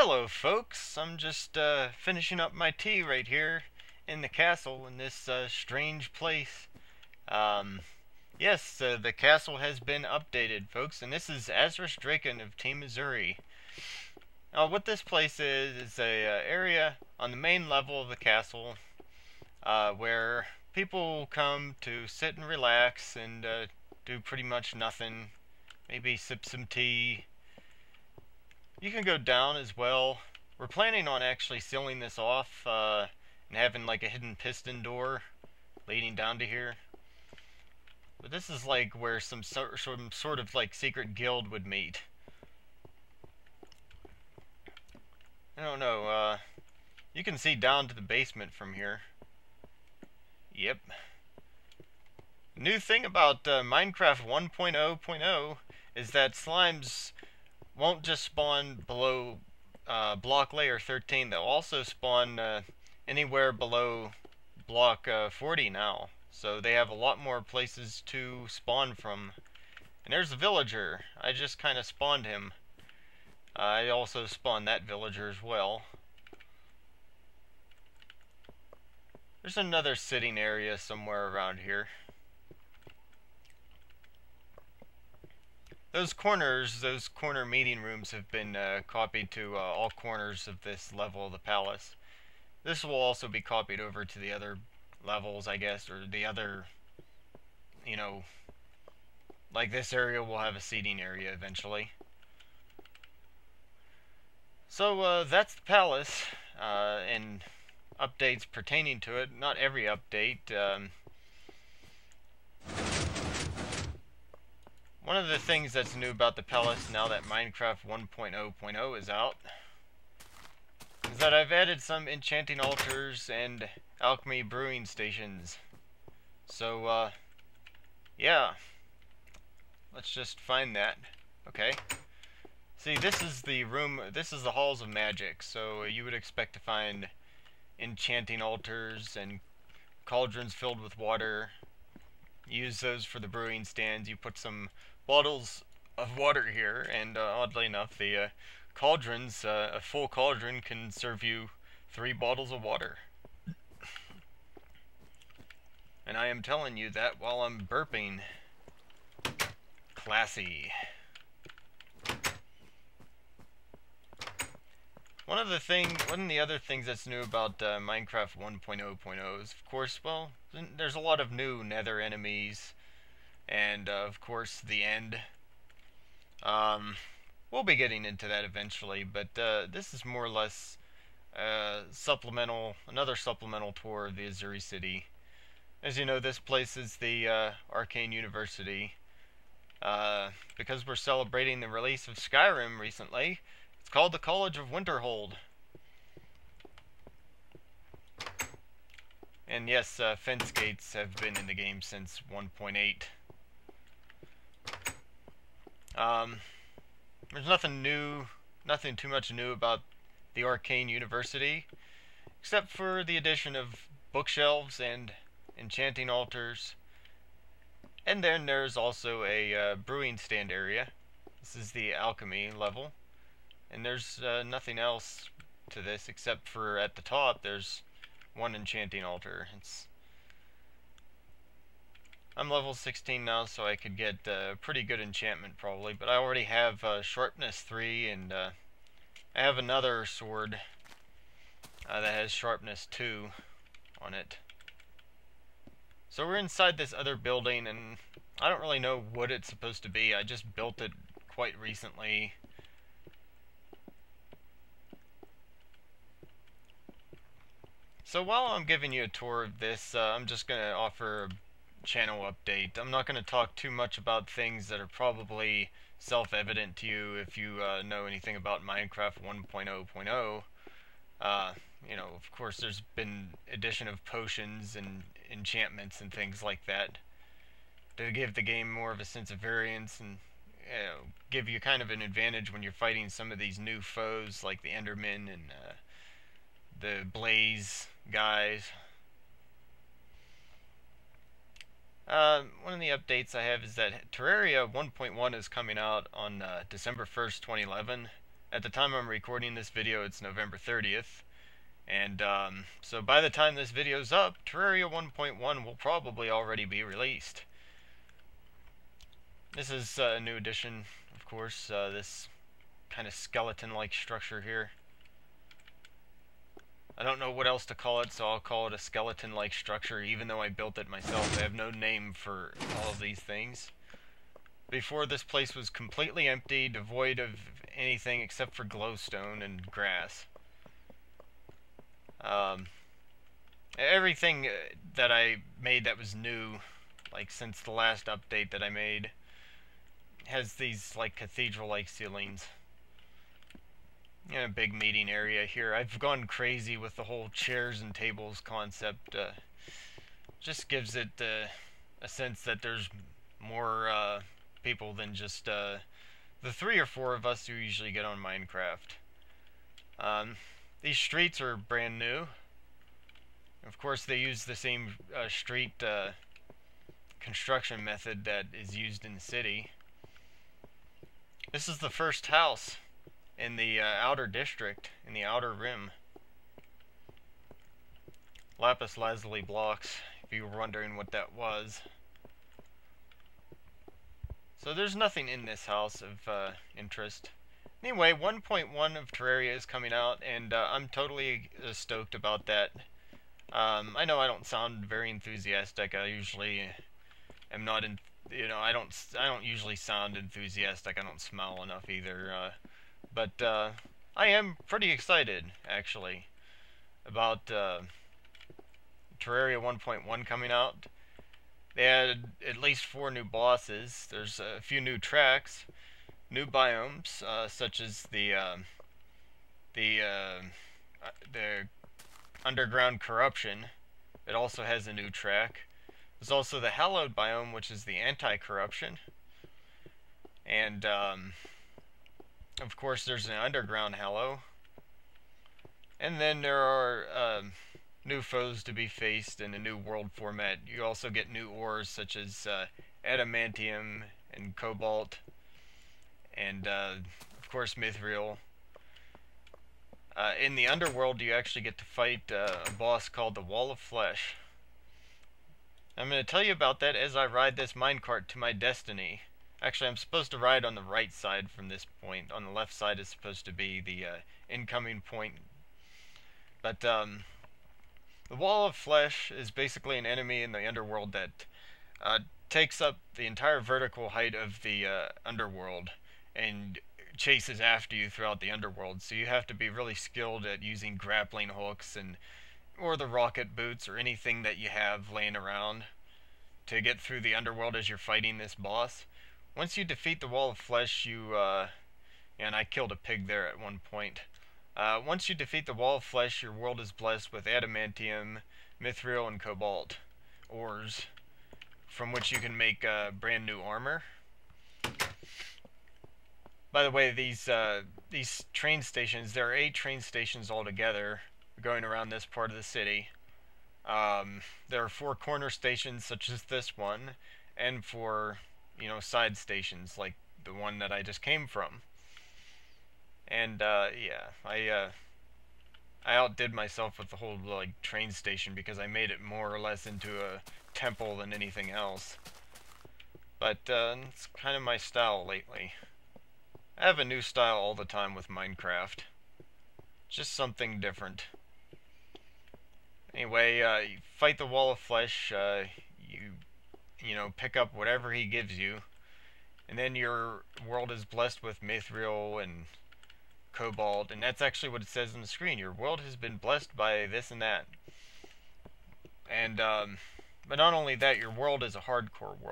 Hello folks, I'm just finishing up my tea right here in the castle in this strange place. Um, yes, the castle has been updated folks, and this is AzurusDracon of Team Azuri. Now what this place is a area on the main level of the castle where people come to sit and relax and do pretty much nothing, maybe sip some tea. You can go down as well. We're planning on actually sealing this off and having like a hidden piston door leading down to here. But this is like where some sort of like secret guild would meet. I don't know. You can see down to the basement from here. Yep. New thing about Minecraft 1.0.0 is that slimes won't just spawn below block layer 13. They'll also spawn anywhere below block 40 now. So they have a lot more places to spawn from. And there's a villager. I just kind of spawned him. I also spawned that villager as well. There's another sitting area somewhere around here. Those corner meeting rooms have been copied to all corners of this level of the palace. This will also be copied over to the other levels, I guess, or the other, you know, like this area will have a seating area eventually. So that's the palace, and updates pertaining to it. Not every update. One of the things that's new about the palace now that Minecraft 1.0.0 is out is that I've added some enchanting altars and alchemy brewing stations. So, yeah. Let's just find that. Okay. See, this is the room, this is the halls of magic, so you would expect to find enchanting altars and cauldrons filled with water. Use those for the brewing stands. You put some bottles of water here, and oddly enough, the cauldrons, a full cauldron can serve you 3 bottles of water. And I am telling you that while I'm burping. Classy. One of the other things that's new about Minecraft 1.0.0 is, of course, well, there's a lot of new nether enemies, and of course the end. We'll be getting into that eventually, but this is more or less another supplemental tour of the Azuri city. As you know, this place is the Arcane University. Because we're celebrating the release of Skyrim recently, it's called the College of Winterhold. And yes, fence gates have been in the game since 1.8. There's nothing too much new about the Arcane University, except for the addition of bookshelves and enchanting altars. And then there's also a brewing stand area. This is the alchemy level. And there's nothing else to this except for at the top there's one enchanting altar. I'm level 16 now, so I could get pretty good enchantment probably, but I already have sharpness 3, and I have another sword that has sharpness 2 on it. So we're inside this other building, and I don't really know what it's supposed to be. I just built it quite recently. So while I'm giving you a tour of this, I'm just going to offer a channel update. I'm not going to talk too much about things that are probably self-evident to you if you know anything about Minecraft 1.0.0. You know, of course, there's been addition of potions and enchantments and things like that to give the game more of a sense of variance and give you kind of an advantage when you're fighting some of these new foes like the Endermen and the Blaze guys. One of the updates I have is that Terraria 1.1 is coming out on December 1st, 2011. At the time I'm recording this video, it's November 30th. And so by the time this video's up, Terraria 1.1 will probably already be released. This is a new addition, of course, this kind of skeleton-like structure here. I don't know what else to call it, so I'll call it a skeleton-like structure, even though I built it myself. I have no name for all of these things. Before, this place was completely empty, devoid of anything except for glowstone and grass. Everything that I made that was new, like since the last update that I made, has these like cathedral-like ceilings. In a big meeting area here. I've gone crazy with the whole chairs and tables concept. Just gives it a sense that there's more people than just the 3 or 4 of us who usually get on Minecraft. These streets are brand new. Of course, they use the same street construction method that is used in the city. This is the first house in the outer district, in the outer rim. Lapis lazuli blocks, if you were wondering what that was. So there's nothing in this house of interest. Anyway, 1.1 of Terraria is coming out, and I'm totally stoked about that. I know I don't sound very enthusiastic. I usually am not in, I don't usually sound enthusiastic. I don't smile enough either. But I am pretty excited, actually, about Terraria 1.1 coming out. They added at least 4 new bosses. There's a few new tracks, new biomes, such as the underground corruption. It also has a new track. There's also the hallowed biome, which is the anti-corruption. And of course, there's an underground hallow. And then there are new foes to be faced in a new world format. You also get new ores such as adamantium and cobalt. And of course, mithril. In the underworld, you actually get to fight a boss called the Wall of Flesh. I'm going to tell you about that as I ride this minecart to my destiny. Actually, I'm supposed to ride on the right side from this point. On the left side is supposed to be the incoming point. But the Wall of Flesh is basically an enemy in the underworld that takes up the entire vertical height of the underworld and chases after you throughout the underworld. So you have to be really skilled at using grappling hooks or the rocket boots or anything that you have laying around to get through the underworld as you're fighting this boss. Once you defeat the Wall of Flesh, and I killed a pig there at one point. Once you defeat the Wall of Flesh, your world is blessed with adamantium, mithril, and cobalt ores, from which you can make brand new armor. By the way, these train stations, there are 8 train stations altogether going around this part of the city. There are 4 corner stations such as this one, and 4 side stations like the one that I just came from. And yeah, I outdid myself with the whole like train station because I made it more or less into a temple than anything else. But it's kind of my style lately. I have a new style all the time with Minecraft. Just something different. Anyway, you fight the Wall of Flesh, you know, pick up whatever he gives you, and then your world is blessed with mithril and cobalt, and that's actually what it says on the screen. Your world has been blessed by this and that. And, but not only that, your world is a hardcore world.